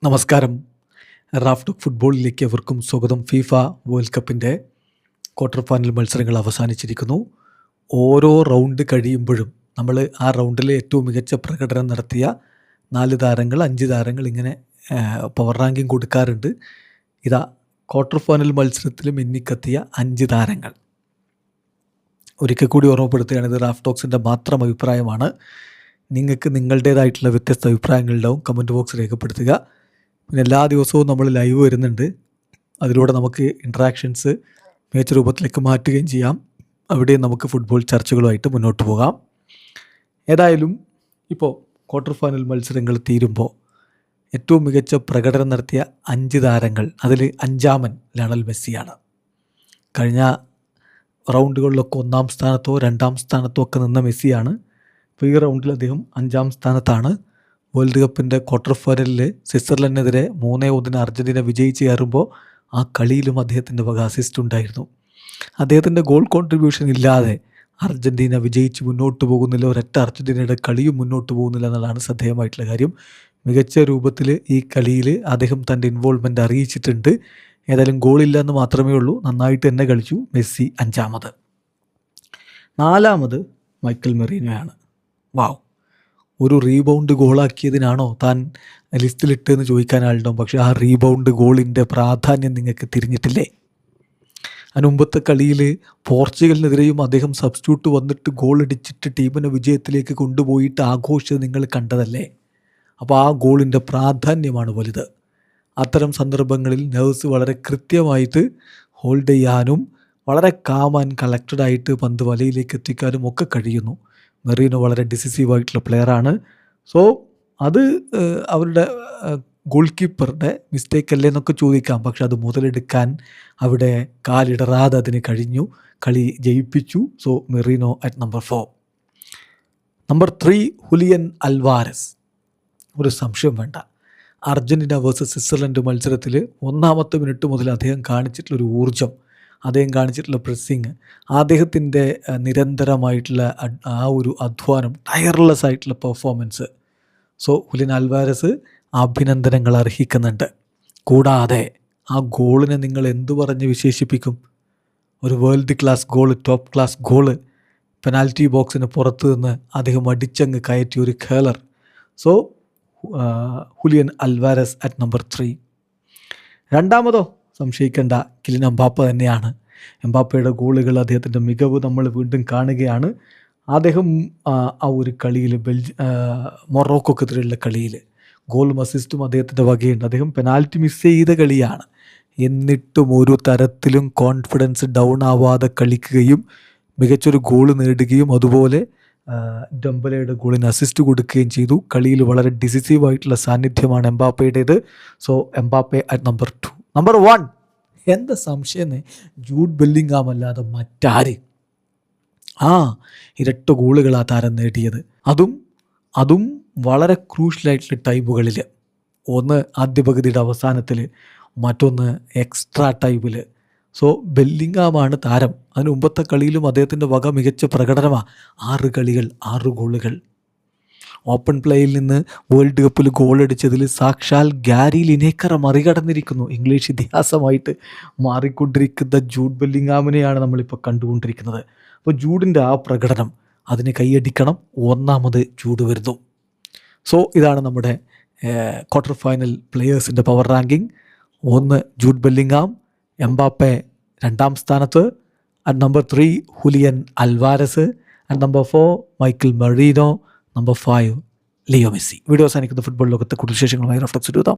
നമസ്കാരം. റാഫ് ഫുട്ബോളിലേക്ക് അവർക്കും സ്വാഗതം. ഫിഫ വേൾഡ് കപ്പിൻ്റെ ക്വാർട്ടർ ഫൈനൽ മത്സരങ്ങൾ അവസാനിച്ചിരിക്കുന്നു. ഓരോ റൗണ്ട് കഴിയുമ്പോഴും നമ്മൾ ആ റൗണ്ടിലെ ഏറ്റവും മികച്ച പ്രകടനം നടത്തിയ 4 താരങ്ങൾ 5 താരങ്ങൾ ഇങ്ങനെ പവർ റാങ്കിങ് കൊടുക്കാറുണ്ട്. ഇതാ ക്വാർട്ടർ ഫൈനൽ മത്സരത്തിൽ മിന്നിക്കത്തിയ 5 താരങ്ങൾ. ഒരിക്കൽ കൂടി ഓർമ്മപ്പെടുത്തുകയാണ്, ഇത് റാഫ് ടോക്സിൻ്റെ മാത്രം അഭിപ്രായമാണ്. നിങ്ങൾക്ക് നിങ്ങളുടേതായിട്ടുള്ള വ്യത്യസ്ത അഭിപ്രായങ്ങളുണ്ടാവും. കമൻറ്റ് ബോക്സ് രേഖപ്പെടുത്തുക. പിന്നെ എല്ലാ ദിവസവും നമ്മൾ ലൈവ് വരുന്നുണ്ട്. അതിലൂടെ നമുക്ക് ഇൻട്രാക്ഷൻസ് മികച്ച രൂപത്തിലേക്ക് മാറ്റുകയും ചെയ്യാം. അവിടെ നമുക്ക് ഫുട്ബോൾ ചർച്ചകളുമായിട്ട് മുന്നോട്ട് പോകാം. ഏതായാലും ഇപ്പോൾ ക്വാർട്ടർ ഫൈനൽ മത്സരങ്ങൾ തീരുമ്പോൾ ഏറ്റവും മികച്ച പ്രകടനം നടത്തിയ 5 താരങ്ങൾ, അതിൽ 5ാമൻ ലയണൽ മെസ്സിയാണ്. കഴിഞ്ഞ റൗണ്ടുകളിലൊക്കെ 1ാം സ്ഥാനത്തോ 2ാം സ്ഥാനത്തോ ഒക്കെ നിന്ന മെസ്സിയാണ്. ഇപ്പോൾ ഈ റൗണ്ടിൽ അദ്ദേഹം 5ാം സ്ഥാനത്താണ്. വേൾഡ് കപ്പിൻ്റെ ക്വാർട്ടർ ഫൈനലിൽ സ്വിറ്റ്സർലൻഡിനെതിരെ 3-1 അർജൻറ്റീന വിജയിച്ച് കയറുമ്പോൾ ആ കളിയിലും അദ്ദേഹത്തിൻ്റെ വക അസിസ്റ്റ് ഉണ്ടായിരുന്നു. അദ്ദേഹത്തിൻ്റെ ഗോൾ കോൺട്രിബ്യൂഷൻ ഇല്ലാതെ അർജൻറ്റീന വിജയിച്ച് മുന്നോട്ട് പോകുന്നില്ല. ഒരൊറ്റ അർജൻറ്റീനയുടെ കളിയും മുന്നോട്ട് പോകുന്നില്ല എന്നുള്ളതാണ് ശ്രദ്ധേയമായിട്ടുള്ള കാര്യം. മികച്ച രൂപത്തിൽ ഈ കളിയിൽ അദ്ദേഹം തൻ്റെ ഇൻവോൾവ്മെൻ്റ് അറിയിച്ചിട്ടുണ്ട്. ഏതായാലും ഗോളില്ല എന്ന് മാത്രമേ ഉള്ളൂ. നന്നായിട്ട് തന്നെ കളിച്ചു മെസ്സി. 5ാമത്. 4ാമത് മൈക്കൽ മെറീനോയാണ്. വാവ്, ഒരു റീബൗണ്ട് ഗോളാക്കിയതിനാണോ താൻ ലിസ്റ്റിലിട്ടെന്ന് ചോദിക്കാൻ ആളുണ്ടാവും. പക്ഷേ ആ റീബൗണ്ട് ഗോളിൻ്റെ പ്രാധാന്യം നിങ്ങൾക്ക് തിരിഞ്ഞിട്ടില്ലേ? അതിന് മുമ്പത്തെ കളിയിൽ പോർച്ചുഗലിനെതിരെയും അദ്ദേഹം സബ്സ്റ്റിറ്റ്യൂട്ട് വന്നിട്ട് ഗോളടിച്ചിട്ട് ടീമിനെ വിജയത്തിലേക്ക് കൊണ്ടുപോയിട്ട് ആഘോഷിച്ചത് നിങ്ങൾ കണ്ടതല്ലേ? അപ്പോൾ ആ ഗോളിൻ്റെ പ്രാധാന്യമാണ് വലുത്. അത്തരം സന്ദർഭങ്ങളിൽ നെർവ്സ് വളരെ കൃത്യമായിട്ട് ഹോൾഡ് ചെയ്യാനും വളരെ കാം ആൻഡ് കളക്റ്റഡായിട്ട് പന്ത് വലയിലേക്ക് എത്തിക്കാനും ഒക്കെ കഴിയുന്നു. മെറീനോ വളരെ ഡിസിസീവായിട്ടുള്ള പ്ലെയറാണ്. സോ അത് അവരുടെ ഗോൾ കീപ്പറുടെ മിസ്റ്റേക്ക് അല്ലേ എന്നൊക്കെ ചോദിക്കാം. പക്ഷെ അത് മുതലെടുക്കാൻ അവിടെ കാലിടറാതെ അതിന് കഴിഞ്ഞു. കളി ജയിപ്പിച്ചു. So Merino at number 4. Number 3 Julian Alvarez. ഒരു സംശയം വേണ്ട, അർജൻറ്റീന വേഴ്സസ് സ്വിറ്റ്സർലൻഡ് മത്സരത്തിൽ 1ാമത്തെ മിനിറ്റ് മുതൽ അദ്ദേഹം കാണിച്ചിട്ടുള്ളൊരു ഊർജ്ജം, അദ്ദേഹം കാണിച്ചിട്ടുള്ള പ്രസ്സിങ്, അദ്ദേഹത്തിൻ്റെ നിരന്തരമായിട്ടുള്ള ആ ഒരു അധ്വാനം, ടയർലെസ് ആയിട്ടുള്ള പെർഫോമൻസ്. സോ ഹുലിയൻ അൽവാരസ് അഭിനന്ദനങ്ങൾ അർഹിക്കുന്നുണ്ട്. കൂടാതെ ആ ഗോളിനെ നിങ്ങൾ എന്തു പറഞ്ഞ് വിശേഷിപ്പിക്കും? ഒരു world class goal, top class goal, penalty ബോക്സിന് പുറത്ത് നിന്ന് അദ്ദേഹം അടിച്ചങ്ങ് കയറ്റിയ ഒരു കേളർ. So Julian Alvarez at number 3. 2ാമതോ സംശയിക്കേണ്ട, കിലിൻ എംബാപ്പ തന്നെയാണ്. എംബാപ്പയുടെ ഗോളുകൾ, അദ്ദേഹത്തിൻ്റെ മികവ് നമ്മൾ വീണ്ടും കാണുകയാണ്. അദ്ദേഹം ആ ഒരു കളിയിൽ മൊറോക്കോക്കെതിരെയുള്ള കളിയിൽ ഗോളും അസിസ്റ്റും അദ്ദേഹത്തിൻ്റെ വകയുണ്ട്. അദ്ദേഹം പെനാൽറ്റി മിസ് ചെയ്ത കളിയാണ്. എന്നിട്ടും ഒരു തരത്തിലും കോൺഫിഡൻസ് ഡൗൺ ആവാതെ കളിക്കുകയും മികച്ചൊരു ഗോള് നേടുകയും അതുപോലെ ഡംബലയുടെ ഗോളിന് അസിസ്റ്റ് കൊടുക്കുകയും ചെയ്തു. കളിയിൽ വളരെ ഡിസിസീവായിട്ടുള്ള സാന്നിധ്യമാണ് എംബാപ്പയുടേത്. So Mbappe at number 2. Number 1, എന്താ സംശയം, ജൂഡ് ബെല്ലിംഗാം അല്ലാതെ മറ്റാര്? ഇരട്ട ഗോളുകൾ ആ താരം നേടിയത്. അതും വളരെ ക്രൂഷ്യലായിട്ടുള്ള ടൈമുകളിൽ. ഒന്ന് ആദ്യ പകുതിയുടെ അവസാനത്തിൽ, മറ്റൊന്ന് എക്സ്ട്രാ ടൈമിൽ. സോ ബെല്ലിംഗാമാണ് താരം. അതിന് മുമ്പത്തെ കളിയിലും അദ്ദേഹത്തിൻ്റെ വക മികച്ച പ്രകടനമാണ്. 6 കളികൾ 6 ഗോളുകൾ. ഓപ്പൺ പ്ലേയിൽ നിന്ന് വേൾഡ് കപ്പിൽ ഗോളടിച്ചതിൽ സാക്ഷാൽ ഗാരി ലിനേക്കറെ മറികടന്നിരിക്കുന്നു. ഇംഗ്ലീഷ് ഇതിഹാസമായിട്ട് മാറിക്കൊണ്ടിരിക്കുന്ന ജൂഡ് ബെല്ലിംഗാമിനെയാണ് നമ്മളിപ്പോൾ കണ്ടുകൊണ്ടിരിക്കുന്നത്. അപ്പോൾ ജൂഡിൻ്റെ ആ പ്രകടനം, അതിന് കൈയടിക്കണം. 1ാമത് ജൂഡ് വരുന്നു. സോ ഇതാണ് നമ്മുടെ ക്വാർട്ടർ ഫൈനൽ പ്ലെയേഴ്സിൻ്റെ power ranking. 1 Jude Bellingham, Mbappe 2ാം സ്ഥാനത്ത്, at number 3 Julian Alvarez, at number 4 Mikel Merino, number 5 Leo Messi. Video അവസാനിക്കുന്ന ഫുട്ബോൾ ലോകത്തെ കൂടുതൽ വിശേഷങ്ങളുമായി റഫ്ലക്സ് എഴുതാം.